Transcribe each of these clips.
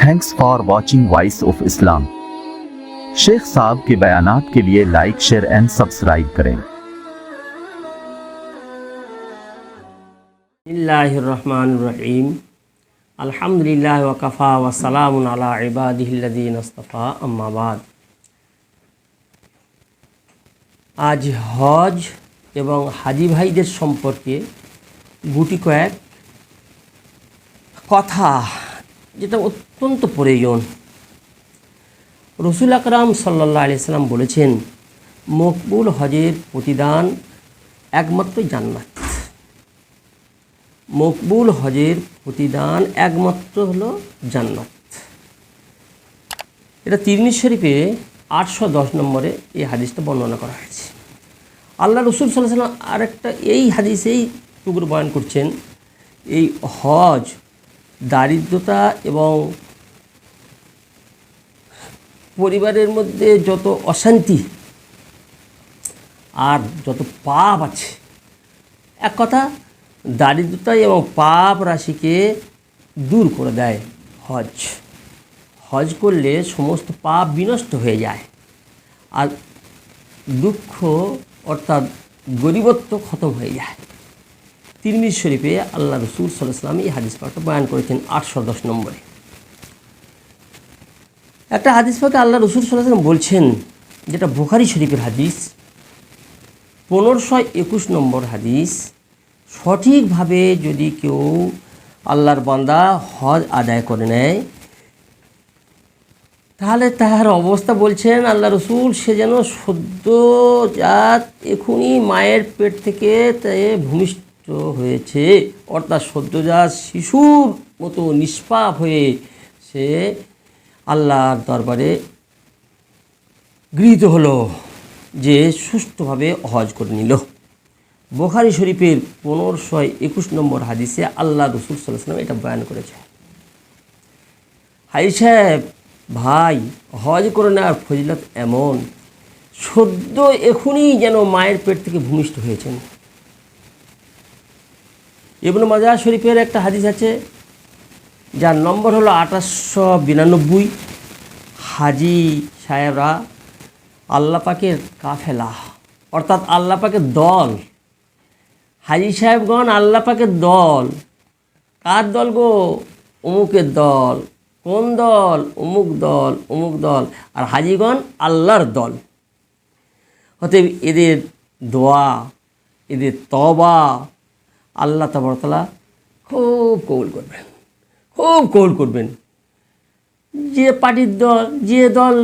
Thanks for watching voice of Islam. शेख साहब के बयानात के लिए लाइक, शेयर एंड सब्सक्राइब करें। बिस्मिल्लाहिर्रहमानिर्रहीम। अल्हम्दुलिल्लाहि व कफ़ा व सलामुन अला इबादिहिल्लज़ीना इस्तफ़ा, अम्मा बाद। আজ হজ এবং হাজি ভাইদের সম্পর্কে গুটি কয়েক কথা যেটা অত্যন্ত প্রয়োজন। রসুল আকরাম সাল্লাল্লাহু আলাইহি সাল্লাম বলেছেন, মকবুল হজের প্রতিদান একমাত্র জান্নাত। মকবুল হজের প্রতিদান একমাত্র হলো জান্নাত। এটা তিরমিজি শরীফে 810 নম্বরে এই হাদিসটা বর্ণনা করা হয়েছে। আল্লাহ রসুল সাল্লাল্লাহু আলাইহি ওয়াসাল্লাম আরেকটা এই হাদিসেই টুকরো বয়ান করছেন, এই হজ দারিদ্রতা এবং পরিবারের মধ্যে যত অশান্তি আর যত পাপ আছে, এক কথা দারিদ্রতা এবং পাপ রাশিকে দূর করে দেয় হজ। হজ করলে সমস্ত পাপ বিনষ্ট হয়ে যায় আর দুঃখ অর্থাৎ গরিবত্ব খতম হয়ে যায়। তিরমিজি শরীফে আল্লাহ রসুল সাল্লাল্লাহু আলাইহি ওয়াসাল্লাম এই হাদিস পাকটা বয়ান করেছেন 810 নম্বরে। একটা হাদিস পাকে আল্লাহ রসুল সাল্লাল্লাহু আলাইহি ওয়াসাল্লাম বলছেন, যেটা বুখারী শরীফের হাদিস 1521 নম্বর হাদিস, সঠিকভাবে যদি কেউ আল্লাহর বান্দা হজ আদায় করে নেয় তাহলে তাহার অবস্থা বলছেন আল্লাহ রসুল, সে যেন সদ্যজাত এখনই মায়ের পেট থেকে ভূমিষ্ঠ হয়েছে, অর্থাৎ সদ্যজাত শিশুর মতো নিষ্পাপ হয়ে সে আল্লাহর দরবারে গৃহীত হলো, যে সুষ্ঠুভাবে হজ করে নিল। বুখারী শরীফের 1521 নম্বর হাদিসে আল্লাহ রসুল সাল্লাল্লাহু আলাইহি ওয়াসাল্লাম এটা বয়ান করেছে। হাই সাহেব ভাই, হজ করে নেওয়ার ফজিলত এমন, সদ্য এখনই যেন মায়ের পেট থেকে ভূমিষ্ঠ হয়েছেন। ইবনে মাজাহ শরীফের একটা হাদিস আছে যার নম্বর হলো 2892। হাজি সাহেবরা আল্লাহ পাকের কাফেলা, অর্থাৎ আল্লাহ পাকের দল। হাজি সাহেবগণ আল্লাহ পাকের দল। কার দল গো? অমুকের দল। কোন দল? অমুক দল, অমুক দল। আর হাজিগণ আল্লাহর দল। অতএব এদের দোয়া, এদের তওবা আল্লাহ তাবারক ওয়া তাআলা খুব কবুল করবেন, খুব কবুল করবেন। যে পার্টির দল, যে দল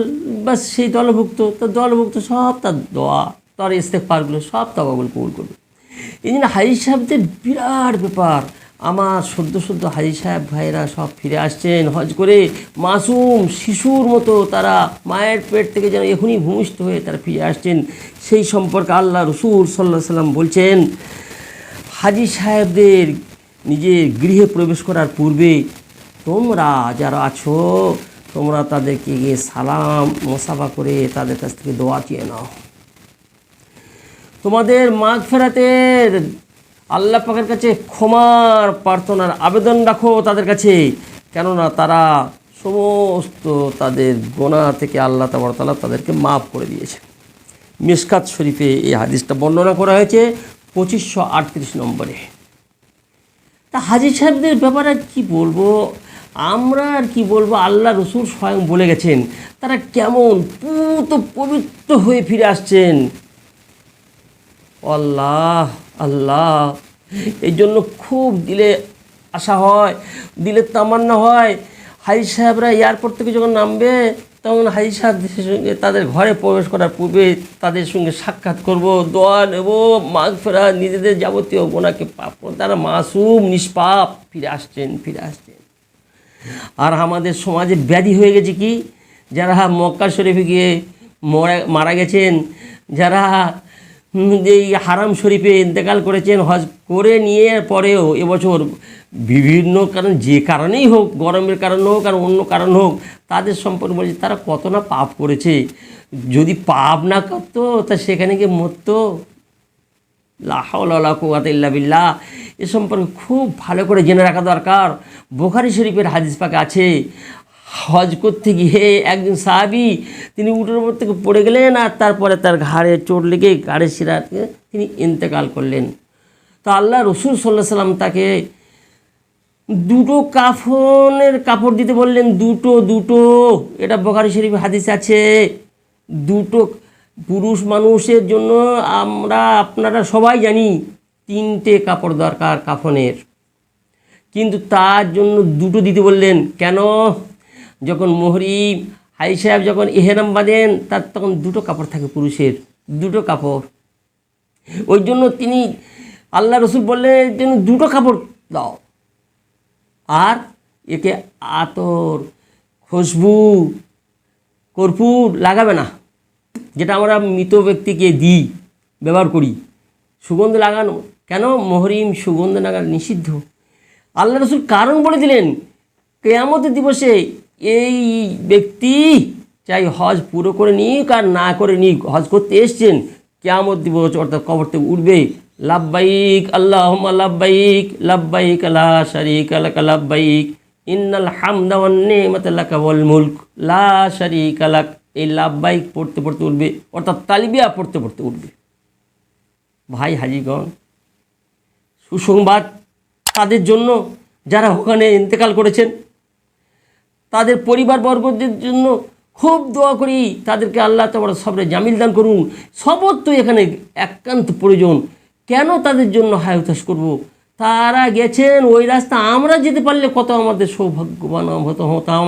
বা সেই দলভুক্ত, তার দলভুক্ত সব তার দোয়া, তার ইস্তেগফারগুলো সব তওবাগুলো কবুল করবে। এই জন্য হাজি সাহেবদের বিরাট ব্যাপার। আমার সদ্য হাজি সাহেব ভাইরা সব ফিরে আসছেন হজ করে, মাসুম শিশুর মতো তারা মায়ের পেট থেকে যেন এখনই ভূমিষ্ঠ হয়ে তারা ফিরে আসছেন। সেই সম্পর্কে আল্লাহ রসুল সাল্লাল্লাহু আলাইহি ওয়াসাল্লাম বলছেন, হাজি সাহেবদের নিজের গৃহে প্রবেশ করার পূর্বে তোমরা যারা আছো, তোমরা তাদেরকে গিয়ে সালাম মোসাফা করে তাদের কাছ থেকে দোয়া চেয়ে নাও। তোমাদের মাগফিরাতের আল্লাহ পাকের কাছে ক্ষমার প্রার্থনার আবেদন রাখো তাদের কাছে, কেননা তারা সমস্ত তাদের গুনাহ থেকে আল্লাহ তাবারক ওয়া তাআলা তাদেরকে মাফ করে দিয়েছে। মিশকাত শরীফে এই হাদিসটা বর্ণনা করা হয়েছে 2538 নম্বরে। তা হাজি সাহেবদের ব্যাপারে কি বলবো, আমরা আর কি বলবো, আল্লাহ রসুল স্বয়ং বলে গেছেন তারা কেমন পুত পবিত্র হয়ে ফিরে আসছেন। আল্লাহ আল্লাহ, এই জন্য খুব দিলে আশা হয়, দিলে তামান্না হয়, হাজি সাহেবরা এয়ারপোর্ট থেকে যখন নামবে তখন হাজি সাহেবদের সঙ্গে তাদের ঘরে প্রবেশ করার পূর্বে তাদের সঙ্গে সাক্ষাৎ করব, দোয়া নেব, মাগফিরাত, নিজেদের যাবতীয় গুনাহকে পাপ, তারা মাসুম নিষ্পাপ ফিরে আসছেন। আর আমাদের সমাজে ব্যাধি হয়ে গেছে কি, যারা মক্কা শরীফে গিয়ে মারা গেছেন, যারা এই হারাম শরীফে ইন্তেকাল করেছেন, হজ করে নিয়ে পরেও এবছর বিভিন্ন কারণ, যে কারণেই হোক, গরমের কারণ হোক আর অন্য কারণ হোক, তাদের সম্পর্কে বলছে তারা কত না পাপ করেছে। যদি পাপ না করতো তা সেখানে গিয়ে মরতো। লা হাওলা ওয়ালা কুওয়াতা ইল্লা বিল্লাহ। এ সম্পর্কে খুব ভালো করে জেনে রাখা দরকার। বুখারী শরীফের হাদিস পাকে আছে, হজ করতে গিয়ে একজন সাহাবী তিনি উটের উপর থেকে পড়ে গেলেন, আর তারপরে তার ঘাড়ে চোট লেগে ঘাড়ের শিরা থেকে তিনি ইন্তেকাল করলেন। তো আল্লাহ রসুল সাল্লাল্লাহু আলাইহি সাল্লাম তাকে দুটো কাফনের কাপড় দিতে বললেন, দুটো দুটো। এটা বুখারী শরীফ হাদিস আছে। দুটো পুরুষ মানুষের জন্য আমরা আপনারা সবাই জানি 3টে কাপড় দরকার কাফনের, কিন্তু তার জন্য দুটো দিতে বললেন। কেন? যখন মুহরিম হাজি সাহেব যখন ইহরাম বাঁধেন তার তখন দুটো কাপড় থাকে, পুরুষের দুটো কাপড়। ওই জন্য তিনি আল্লাহ রসুল বললেন এর জন্য দুটো কাপড় দাও, আর একে আতর, খুশবু, কর্পূর লাগাবে না, যেটা আমরা মৃত ব্যক্তিকে দিই, ব্যবহার করি। সুগন্ধ লাগানো কেন? মুহরিম সুগন্ধ লাগানো নিষিদ্ধ। আল্লাহ রসুল কারণ বলে দিলেন, কিয়ামতের দিবসে এই ব্যক্তি চাই হজ পুরো করে নিক আর না করে নিক, হজ করতে এসছেন, কিয়ামত দিবস অর্থাৎ কবর থেকে উঠবে, লাব্বাইক আল্লাহুম্মা লাব্বাইক লাব্বাইক লা শারীকা লাক লাব্বাইক ইন্নাল হামদা ওয়ান নি'মাতা লাকা ওয়াল মুলক লা শারীকা লাক। এই লাব্বাইক পড়তে পড়তে উঠবে, অর্থাৎ তালবিয়া পড়তে পড়তে উঠবে। ভাই হাজিগণ, সুসংবাদ তাদের জন্য যারা ওখানে ইন্তেকাল করেছেন, তাদের পরিবারবর্গদের জন্য খুব দোয়া করি, তাদেরকে আল্লাহ তাআলা সবরে জামিল দান করুন। সবর তো এখানে একান্ত প্রয়োজন। কেন তাদের জন্য হায় হুতাশ করবো? তারা গেছেন ওই রাস্তা, আমরা যেতে পারলে কত আমাদের সৌভাগ্যবান হতাম,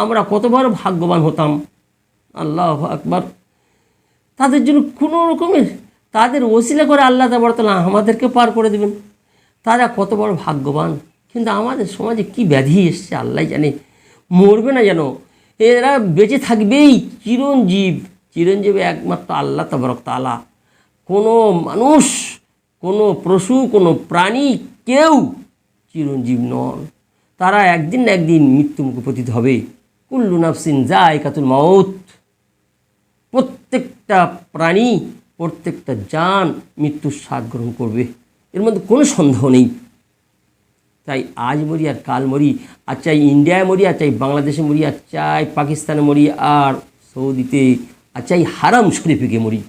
আমরা কত বড় ভাগ্যবান হতাম। আল্লাহু আকবার। তাদের জন্য কোনো রকমের তাদের ওসিলা করে আল্লাহ তাআলা আমাদেরকে পার করে দেবেন। তারা কত বড় ভাগ্যবান। কিন্তু আমাদের সমাজে কি ব্যাধি এসছে আল্লাহ জানে। মরবে না যেন, এরা বেঁচে থাকবেই চিরঞ্জীব একমাত্র আল্লাহ তাআলা। কোনো মানুষ, কোনো পশু, কোনো প্রাণী কেউ চিরঞ্জীব নন। তারা একদিন না একদিন মৃত্যুমুখে পতিত হবে। কুল্লু নাফসিন যায়কাতুল মাউত। প্রত্যেকটা প্রাণী, প্রত্যেকটা জান মৃত্যুর স্বাদ গ্রহণ করবে, এর মধ্যে কোনো সন্দেহ নেই। তাই আজ মরি আর কাল মরি, আর চাই ইন্ডিয়ায় মরি, আর চাই বাংলাদেশে মরি, আর চাই পাকিস্তানে মরি, আর সৌদিতে, আর চাই হারাম শরীফে গিয়ে মরি।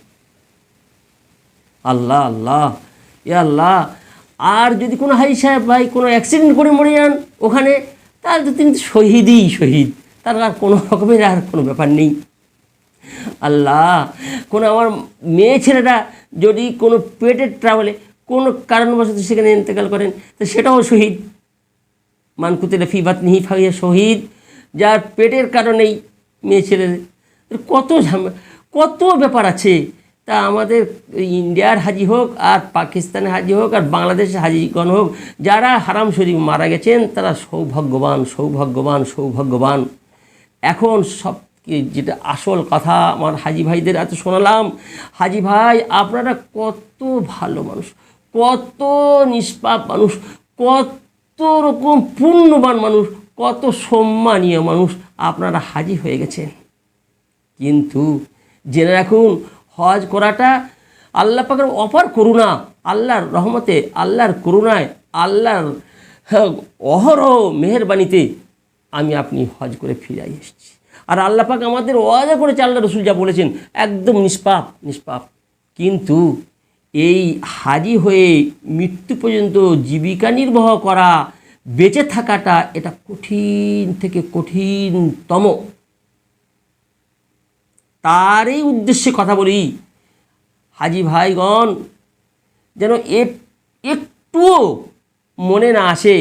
আল্লাহ আল্লাহ এ আল্লাহ। আর যদি কোনো হাজি সাহেব ভাই কোনো অ্যাক্সিডেন্ট করে মরে যান ওখানে, তাহলে তো তিনি শহীদ, তার আর কোনো রকমের আর কোনো ব্যাপার নেই। আল্লাহ, কোনো আমার মেয়ে ছেলেটা যদি কোনো পেটের ট্রাভেলে কোনো কারণবশত সেখানে ইন্তেকাল করেন, তো সেটাও শহীদ। মান কুতিলা ফি বাতনিহি ফাহিয়া শহীদ। যার পেটের কারণেই মেয়ে ছেলেদের কত ব্যাপার আছে। তা আমাদের ইন্ডিয়ার হাজি হোক, আর পাকিস্তানের হাজি হোক, আর বাংলাদেশের হাজিগণ হোক, যারা হারাম শরীফ মারা গেছেন তারা সৌভাগ্যবান। এখন সব যেটা আসল কথা আমার হাজি ভাইদের এত শোনালাম। হাজি ভাই, আপনারা কত ভালো মানুষ, কত নিষ্পাপ মানুষ, কত রকম পুণ্যবান মানুষ, কত সম্মানীয় মানুষ, আপনারা হাজি হয়ে গেছেন। কিন্তু জেনে রাখুন, হজ করাটা আল্লাহ পাকের অপার করুণা, আল্লাহর রহমতে, আল্লাহর করুণায়, আল্লাহর অহরহ মেহেরবানিতে আমি আপনি হজ করে ফিরে এসেছি। আর আল্লাহ পাক আমাদের ওয়াদা করেছে, আল্লাহ রসুল যা বলেছেন একদম নিষ্পাপ। কিন্তু এই হাজি হয়ে মৃত্যু পর্যন্ত জীবিকা নির্বাহ করা, বেঁচে থাকাটা, এটা কঠিন থেকে কঠিনতম। তারই উদ্দেশ্যে কথা বলি, হাজি ভাইগণ যেন একটুও মনে না আসে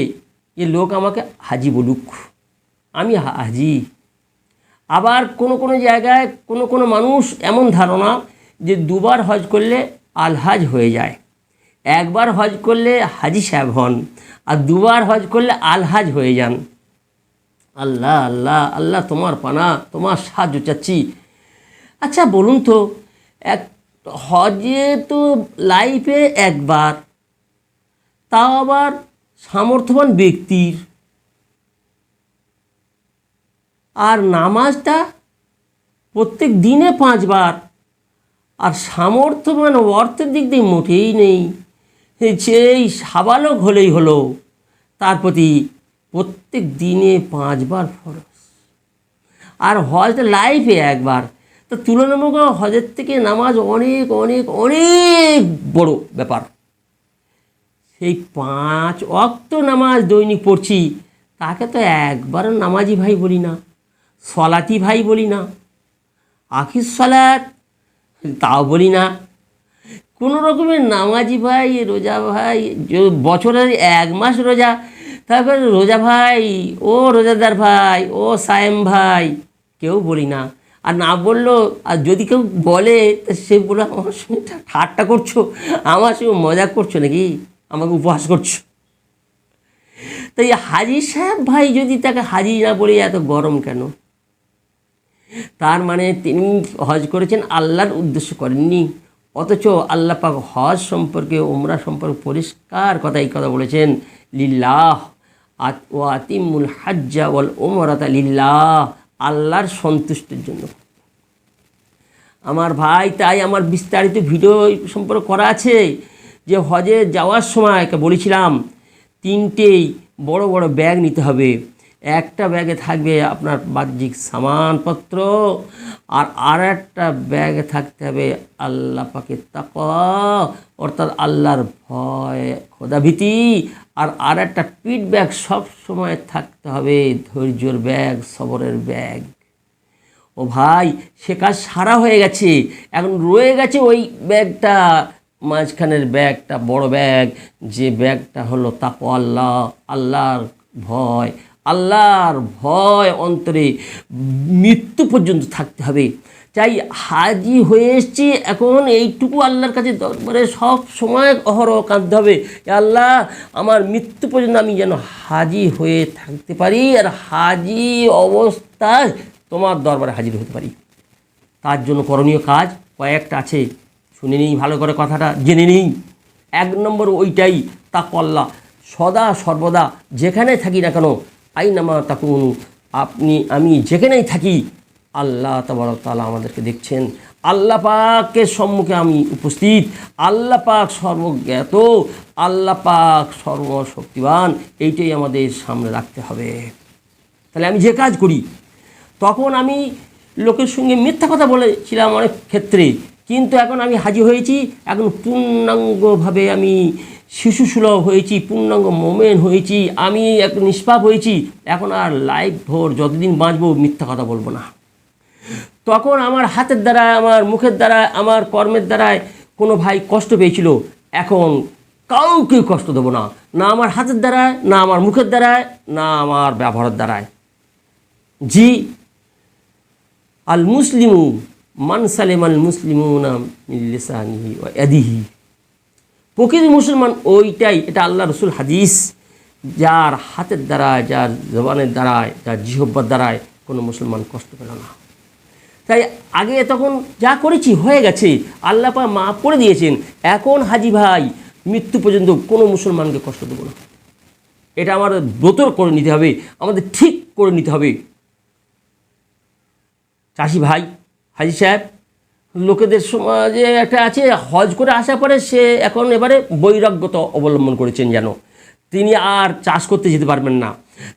যে লোক আমাকে হাজি বলুক, আমি হাজি। আবার কোনো জায়গায় কোনো মানুষ এমন ধারণা যে 2বার হজ করলে আলহাজ হয়ে যায়, 1বার হজ করলে হাজি সাহেব হন, আর 2বার হজ করলে আলহাজ হয়ে যান। আল্লাহ আল্লাহ আল্লাহ, তোমার পানা, তোমার সাহায্য চাচ্ছি। আচ্ছা বলুন তো, এক হজে তো লাইফে 1বার, তাও আবার সামর্থ্যবান ব্যক্তির, আর নামাজটা প্রত্যেক দিনে 5বার, আর সামর্থ্যবান অর্থের দিক দিয়ে মোটেই নেই, সেই সাবালক হলেই হলো, তার প্রতি প্রত্যেক দিনে 5বার ফরজ। আর হজ তো লাইফে একবার, তো তুলনামূলক হজের থেকে নামাজ অনেক অনেক অনেক বড় ব্যাপার। সেই 5 ওয়াক্ত নামাজ দৈনিক পড়ছি, তাকে তো একবারও নামাজি ভাই বলি না, সলাতি ভাই বলি না, আখির সলাত তাও বলি না, কোনো রকমের নামাজি ভাই, রোজা ভাই, বছরের 1 মাস রোজা, তারপরে রোজা ভাই, ও রোজাদার ভাই, ও সায়েম ভাই, কেউ বলি না। আর না বললো, আর যদি কেউ বলে তা সে বলে আমার সঙ্গে ঠাট্টা করছো, আমার সঙ্গে মজা করছো নাকি, আমাকে উপহাস করছো। তাই হাজি সাহেব ভাই যদি তাকে হাজি না বলে এত গরম কেন? তার মানে তিনি হজ করেছেন আল্লাহর উদ্দেশ্য করেননি, অথচ আল্লাহ পাক হজ সম্পর্কে, উমরা সম্পর্কে পরিষ্কার এই কথা বলেছেন, লিল্লাহ ওয়া আতিমুল হাজ্জা ওয়াল উমরাতা লিল্লাহ, আল্লাহর সন্তুষ্টির জন্য। আমার ভাই, তাই আমার বিস্তারিত ভিডিও সম্পর্কে করা আছে, যে হজে যাওয়ার সময় বলেছিলাম 3টেই বড় বড় ব্যাগ নিতে হবে। একটা ব্যাগে থাকবে আপনার বাহ্যিক সামানপত্র, আর একটা ব্যাগে থাকতে হবে আল্লাহ পাকের তাকওয়া, অর্থাৎ আল্লাহর ভয়, খোদাভীতি। আর একটা পিঠ ব্যাগ সব সময় থাকতে হবে ধৈর্যের ব্যাগ, সবরের ব্যাগ। ও ভাই, সে কাজ সারা হয়ে গেছে, এখন রয়ে গেছে ওই ব্যাগটা, মাঝখানের ব্যাগটা, বড় ব্যাগ, যে ব্যাগটা হলো তাকওয়া, আল্লাহর ভয়। আল্লাহর ভয় অন্তরে মৃত্যু পর্যন্ত থাকতে হবে। চাই হাজি হয়ে এসছি, এখন এইটুকু আল্লাহর কাছে দরবারে সব সময় অহরহ কাঁদতে হবে, আল্লাহ আমার মৃত্যু পর্যন্ত আমি যেন হাজি হয়ে থাকতে পারি, আর হাজি অবস্থায় তোমার দরবারে হাজির হতে পারি। তার জন্য করণীয় কাজ কয়েকটা আছে, শুনে নিই ভালো করে, কথাটা জেনে নিই। 1 নম্বর ওইটাই, তাকওয়া। সদা সর্বদা যেখানে থাকি না কেন, আইনামা তাকুনু, আমি যেখানেই থাকি, আল্লাহ তাবারক তাআলা আমাদেরকে দেখছেন, আল্লাহ পাকের সম্মুখে আমি উপস্থিত, আল্লাহ পাক সর্বজ্ঞাত, আল্লাহ পাক সর্বশক্তিবান, এইটাই আমাদের সামনে রাখতে হবে। তাহলে আমি যে কাজ করি, তখন আমি লোকের সঙ্গে মিথ্যা কথা বলেছিলাম অনেক ক্ষেত্রে, কিন্তু এখন আমি হাজি হয়েছি, এখন পূর্ণাঙ্গভাবে আমি শিশুসুলভ হয়েছি, পূর্ণাঙ্গ মোমেন হয়েছি, আমি এক নিষ্পাপ হয়েছি। এখন আর লাইফ ভোর যতদিন বাঁচবো মিথ্যা কথা বলবো না। তখন আমার হাতের দ্বারায়, আমার মুখের দ্বারায়, আমার কর্মের দ্বারায় কোনো ভাই কষ্ট পেয়েছিল, এখন কাউকে কষ্ট দেবো না, না আমার হাতের দ্বারায়, না আমার মুখের দ্বারায়, না আমার ব্যবহারের দ্বারায়। জি, আল মুসলিমু মান সালেম আল মুসলিমুনা মিন লিসানিহি ওয়া ইয়াদিহি, প্রকৃত মুসলমান ওইটাই, এটা আল্লাহ রসুল হাদিস, যার হাতের দ্বারায়, যার জবানের দ্বারায়, যার জিহ্বার দ্বারায় কোনো মুসলমান কষ্ট পেল না। তাই আগে তখন যা করেছি হয়ে গেছে, আল্লাহ পাক মাফ করে দিয়েছেন। এখন হাজি ভাই মৃত্যু পর্যন্ত কোনো মুসলমানকে কষ্ট দেবো না, এটা আমাদের ব্রত করে নিতে হবে, আমাদের ঠিক করে নিতে হবে। চাষি ভাই, হাজি সাহেব, লোকেদের সমাজে একটা আছে, হজ করে আসার পরে সে এখন এবারে বৈরাগ্যতা অবলম্বন করেছেন, যেন তিনি আর চাষ করতে যেতে পারবেন না,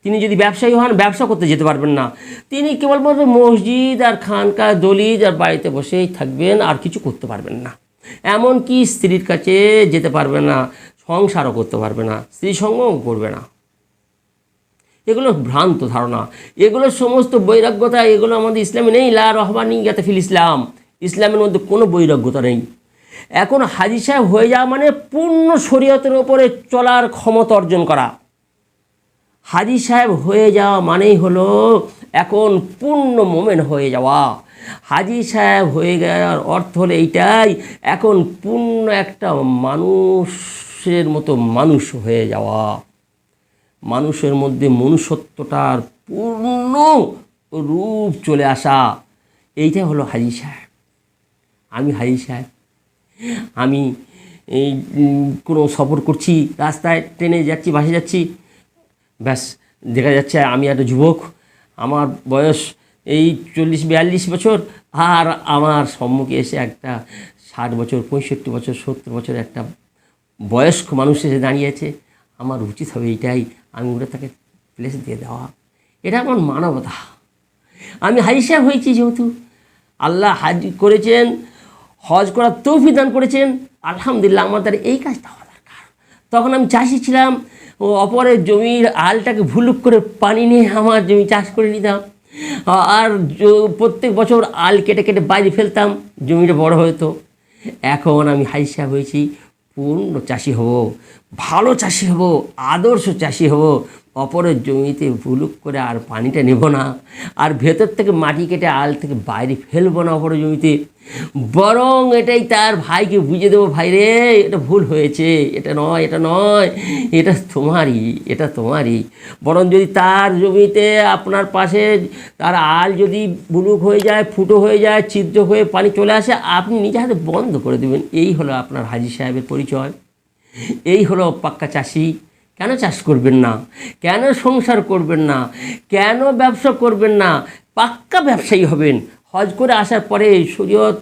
তিনি যদি ব্যবসায়ী হন ব্যবসা করতে যেতে পারবেন না, তিনি কেবলমাত্র মসজিদ আর খানকা দলিজ আর বাড়িতে বসেই থাকবেন, আর কিছু করতে পারবেন না। এমনকি স্ত্রীর কাছে যেতে পারবে না, সংসারও করতে পারবে না, স্ত্রী সঙ্গও করবে না। এগুলো ভ্রান্ত ধারণা, এগুলো সমস্ত বৈরাগ্যতা, এগুলো আমাদের ইসলামে নেই। লা রহমানিয়াত ফিল ইসলাম, ইসলামের মধ্যে কোনো বৈরাগ্যতা নেই। এখন হাজি সাহেব হয়ে যাওয়া মানে পূর্ণ শরীয়তের ওপরে চলার ক্ষমতা অর্জন করা। হাজি সাহেব হয়ে যাওয়া মানেই হলো এখন পূর্ণ মোমেন হয়ে যাওয়া। হাজি সাহেব হয়ে যাওয়ার অর্থ হলো এইটাই, এখন পূর্ণ একটা মানুষের মতো মানুষ হয়ে যাওয়া, মানুষের মধ্যে মনুষ্যত্বটার পূর্ণ রূপ চলে আসা, এইটাই হলো হাজি সাহেব। আমি হাজি সাহেব, আমি এই কোনো সফর করছি, রাস্তায় ট্রেনে যাচ্ছি, বাসে যাচ্ছি, ব্যাস দেখা যাচ্ছে আমি একটা যুবক, আমার বয়স এই 40-42 বছর, আর আমার সম্মুখে এসে একটা 60 বছর, 65 বছর, 70 বছর একটা বয়স্ক মানুষ এসে দাঁড়িয়েছে। আমার উচিত হবে এইটাই, আমি ওটা তাকে প্লেস দিয়ে দেওয়া, এটা আমার মানবতা। আমি হাজি সাহেব হয়েছি যেহেতু, আল্লাহ হাজ করেছেন, হজ করার তৌফিক দান করেছেন, আলহামদুলিল্লাহ আমার দ্বারা এই কাজটা হওয়া দরকার। তখন আমি চাষি ছিলাম, অপরের জমির আলটাকে ভুলুক করে পানি নিয়ে আমার জমি চাষ করে নিতাম, আর প্রত্যেক বছর আল কেটে কেটে বাইরে ফেলতাম, জমিটা বড় হতো। এখন আমি হাজি সাহেব হয়েছি, পূর্ণ চাষি হব, ভালো চাষি হব, আদর্শ চাষি হব, অপরের জমিতে ভুলুক করে আর পানিটা নেব না, আর ভেতর থেকে মাটি কেটে আল থেকে বাইরে ফেলবো না অপরের জমিতে, বরং এটাই তার ভাইকে বুঝিয়ে দেবো, ভাই রে এটা ভুল হয়েছে, এটা নয়, এটা নয়, এটা তোমারই, এটা তোমারই। বরং যদি তার জমিতে আপনার পাশে তার আল যদি বুলুক হয়ে যায়, ফুটো হয়ে যায়, ছিদ্র হয়ে পানি চলে আসে, আপনি নিজে হাতে বন্ধ করে দেবেন। এই হলো আপনার হাজি সাহেবের পরিচয়, এই হলো পাক্কা চাষি। কেন চাষ করবেন না? কেন সংসার করবেন না? কেন ব্যবসা করবেন না? পাক্কা ব্যবসায়ী হবেন। হজ করে আসার পরে শরীয়ত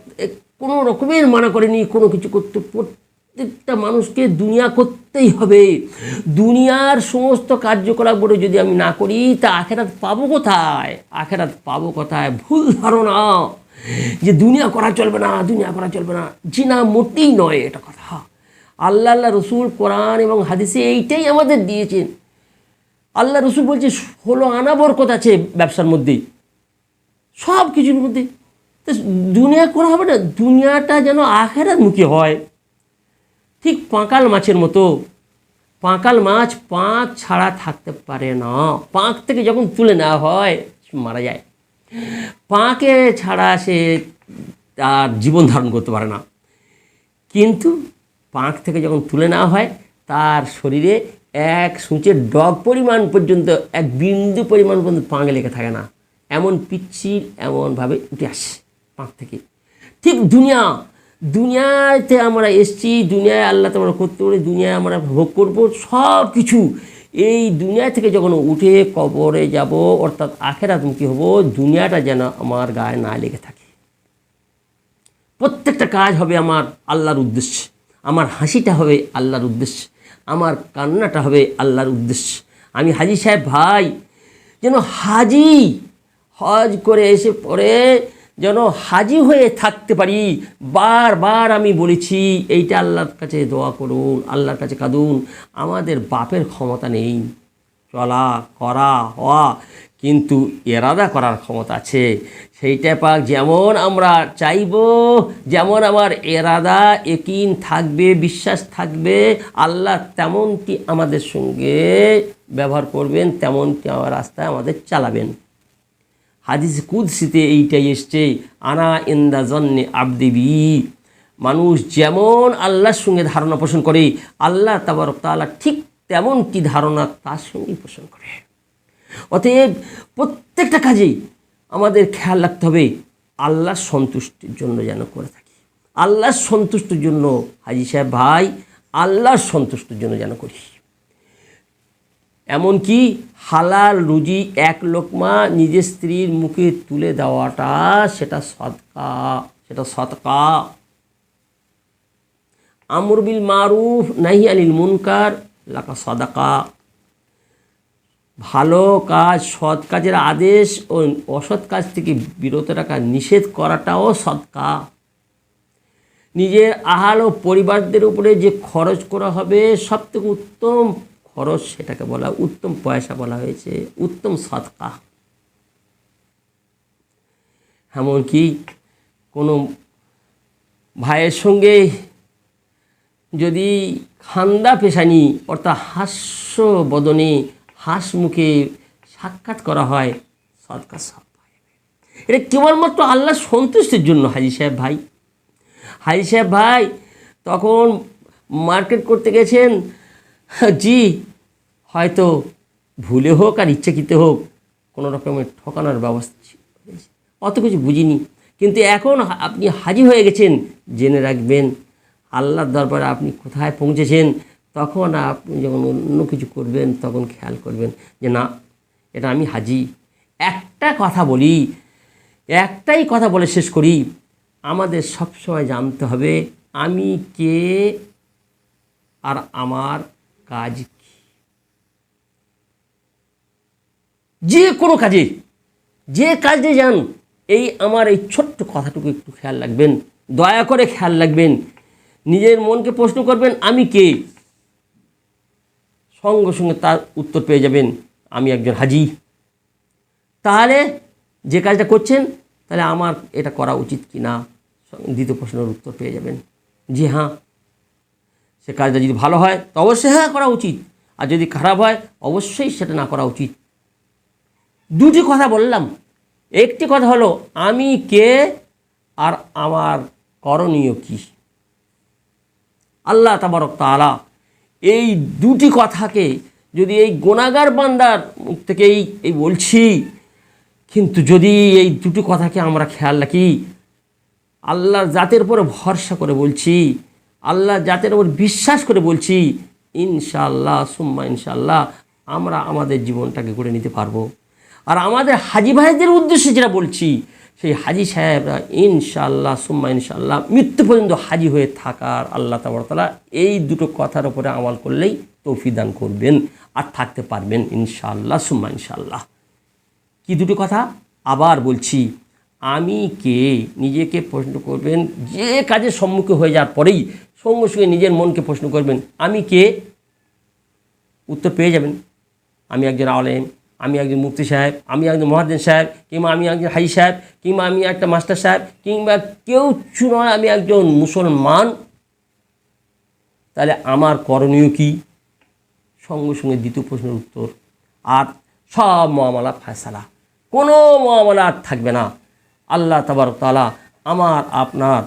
কোনো রকমের মানা করেনি কোনো কিছু করতে। প্রত্যেকটা মানুষকে দুনিয়া করতেই হবে। দুনিয়ার সমস্ত কার্যকলাপ বলে যদি আমি না করি, তা আখেরাত পাবো কোথায়? আখেরাত পাবো কোথায়? ভুল ধারণা যে দুনিয়া করা চলবে না, দুনিয়া করা চলবে না, জি না, মোটেই নয় এটা কথা। আল্লাহ রসুল কোরআন এবং হাদিসে এইটাই আমাদের দিয়েছেন। আল্লাহ রসুল বলছে 16 আনা বরকত আছে ব্যবসার মধ্যে, সব কিছুর মধ্যে। তো দুনিয়া করা হবে না, দুনিয়াটা যেন আখেরাতমুখী হয়। ঠিক পাঁকাল মাছের মতো, পাঁকাল মাছ পাঁক ছাড়া থাকতে পারে না। পাঁক থেকে যখন তুলে নেওয়া হয় মারা যায়, পাঁকে ছাড়া সে তার জীবন ধারণ করতে পারে না। কিন্তু পাঁক থেকে যখন তুলে নেওয়া হয়, তার শরীরে এক সূচের ডগ পরিমাণ পর্যন্ত, এক বিন্দু পরিমাণ পর্যন্ত পাঁক লেগে থাকে না, এমন পিচ্ছিল এমনভাবে উঠে আসে পাঁক থেকে। ঠিক দুনিয়াতে আমরা এসছি, দুনিয়ায় আল্লাহ তোমরা করতে পারি, দুনিয়ায় আমরা ভোগ করব সব কিছু। এই দুনিয়া থেকে যখন উঠে কবরে যাব, অর্থাৎ আখেরাতমুখী হব, দুনিয়াটা যেন আমার গায়ে না লেগে থাকে। প্রত্যেকটা কাজ হবে আমার আল্লাহর উদ্দেশ্যে, আমার হাসিটা হবে আল্লাহর উদ্দেশ্যে, আমার কান্নাটা হবে আল্লাহর উদ্দেশ্যে। আমি হাজি সাহেব ভাই যেন হজ করে এসে পরে যেন হাজি হয়ে থাকতে পারি। বারবার আমি বলেছি এইটা আল্লাহর কাছে দোয়া করুন, আল্লাহর কাছে কাঁদুন। আমাদের বাপের ক্ষমতা নেই চলা, করা, হওয়া, কিন্তু এরাদা করার ক্ষমতা আছে। সেইটা পাক যেমন আমরা চাইব, যেমন আমার এরাদা ইয়াকিন থাকবে, বিশ্বাস থাকবে, আল্লাহ তেমনটি আমাদের সঙ্গে ব্যবহার করবেন, তেমনটি আমার রাস্তায় আমাদের চালাবেন। হাদিস কুদসিতে এইটাই এসছে, আনা ইন্দা জন্নে আবদি বি। মানুষ যেমন আল্লাহর সঙ্গে ধারণা পোষণ করে, আল্লাহ তাবারক তাআলা ঠিক তেমনটি ধারণা তার সঙ্গেই পোষণ করে। অতএব প্রত্যেকটা কাজেই আমাদের খেয়াল রাখতে হবে আল্লাহর সন্তুষ্টির জন্য যেন করে থাকি। আল্লাহর সন্তুষ্টির জন্য হাজি সাহেব ভাই, আল্লাহর সন্তুষ্টির জন্য যেন করি। এমনকি হালাল রুজি এক লোকমা নিজের স্ত্রীর মুখে তুলে দেওয়াটা সেটা সদকা। আমর বিল মারুফ নাহি আনিল মুনকার লাকা সাদাকা। ভালো কাজ, সৎ কাজের আদেশ ও অসৎ কাজ থেকে বিরত রাখা, নিষেধ করাটাও সদকা। নিজের আহাল ও পরিবারদের উপরে যে খরচ করা হবে সবথেকে উত্তম খরচ, সেটাকে বলা উত্তম পয়সা বলা হয়েছে, উত্তম সদকা। এমনকি কোনো ভাইয়ের সঙ্গে যদি খান্দা পেশানি অর্থাৎ হাস্য বদনে, হাস মুখে সাক্ষাৎ করা হয়, সদকা সব পাবে। এটা কেবলমাত্র আল্লাহর সন্তুষ্টির জন্য। হাজি সাহেব ভাই তখন মার্কেট করতে গেছেন, জি হয়তো ভুলে হোক আর ইচ্ছাকৃত হোক কোনো রকমের ঠকানোর ব্যবস্থা ছিল, অত কিছু বুঝিনি। কিন্তু এখন আপনি হাজি হয়ে গেছেন, জেনে রাখবেন আল্লাহর দরবারে আপনি কোথায় পৌঁছেছেন। তখন আপনি যখন অন্য কিছু করবেন তখন খেয়াল করবেন যে না, এটা আমি হাজি। একটাই কথা বলে শেষ করি, আমাদের সবসময় জানতে হবে আমি কে আর আমার কাজ কি। যে কোনো কাজে যে কাজে যান, এই আমার এই ছোট্ট কথাটুকু একটু খেয়াল রাখবেন, দয়া করে খেয়াল রাখবেন। নিজের মনকে প্রশ্ন করবেন আমি কে, সঙ্গে সঙ্গে তার উত্তর পেয়ে যাবেন আমি একজন হাজি। তাহলে যে কাজটা করছেন, তাহলে আমার এটা করা উচিত কি না, দ্বিতীয় প্রশ্নের উত্তর পেয়ে যাবেন জি হ্যাঁ। সে কাজটা যদি ভালো হয় তো অবশ্যই হ্যাঁ করা উচিত, আর যদি খারাপ হয় অবশ্যই সেটা না করা উচিত। দুটি কথা বললাম। একটি কথা হলো আমি কে আর আমার করণীয় কি। আল্লাহ তাবারক তাআলা এই দুটি কথাকে যদি এই গুনাহগার বান্দার মুখ থেকে এই বলছি, কিন্তু যদি এই দুটি কথাকে আমরা খেয়াল রাখি, আল্লাহর জাতের উপরে ভরসা করে বলছি, আল্লাহর জাতের উপর বিশ্বাস করে বলছি, ইনশাআল্লাহ সুম্মা ইনশাআল্লাহ আমরা আমাদের জীবনটাকে গড়ে নিতে পারবো। আর আমাদের হাজি ভাইদের উদ্দেশ্যে যেটা বলছি, সেই হাজি সাহেবরা ইনশাআল্লাহ সুম্মা ইনশাআল্লাহ মৃত্যু পর্যন্ত হাজি হয়ে থাকার আল্লাহ তাবারক তাআলা এই দুটো কথার উপরে আমল করলেই তৌফিক দান করবেন আর থাকতে পারবেন ইনশাআল্লাহ সুম্মা ইনশাআল্লাহ। কি দুটো কথা আবার বলছি, আমি কে নিজেকে প্রশ্ন করবেন। যে কাজের সম্মুখীন হয়ে যাওয়ার পরেই সঙ্গে সঙ্গে নিজের মনকে প্রশ্ন করবেন আমি কে, উত্তর পেয়ে যাবেন। আমি একজন আলেম, আমি একজন মুফতি সাহেব, আমি একজন মুহাদ্দিস সাহেব, কিংবা আমি একজন হাজি সাহেব, কিংবা আমি একটা মাস্টার সাহেব, কিংবা কেউ নয়, আমি একজন মুসলমান। তাহলে আমার করণীয় কি, সঙ্গে সঙ্গে দ্বিতীয় প্রশ্নের উত্তর। আর সব মুআমালা ফায়সালা, কোনো মুআমালা আর থাকবে না। আল্লাহ তাবারক তাআলা আমার আপনার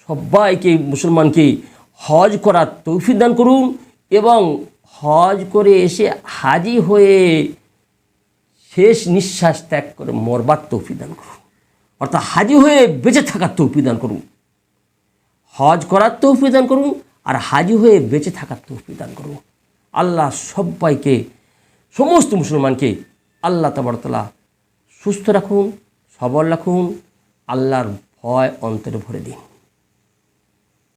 সবাইকে মুসলমানকে হজ করার তৌফিক দান করুন, এবং হজ করে এসে হাজি হয়ে শেষ নিঃশ্বাস ত্যাগ করে মরবার তৌফিক দান করুন, অর্থাৎ হাজি হয়ে বেঁচে থাকার তৌফিক দান করুন। হজ করার তৌফিক দান করুন আর হাজি হয়ে বেঁচে থাকার তৌফিক দান করুন। আল্লাহ সবাইকে, সমস্ত মুসলমানকে আল্লাহ তাবারক তাআলা সুস্থ রাখুন, সবল রাখুন, আল্লাহর ভয় অন্তরে ভরে দিন।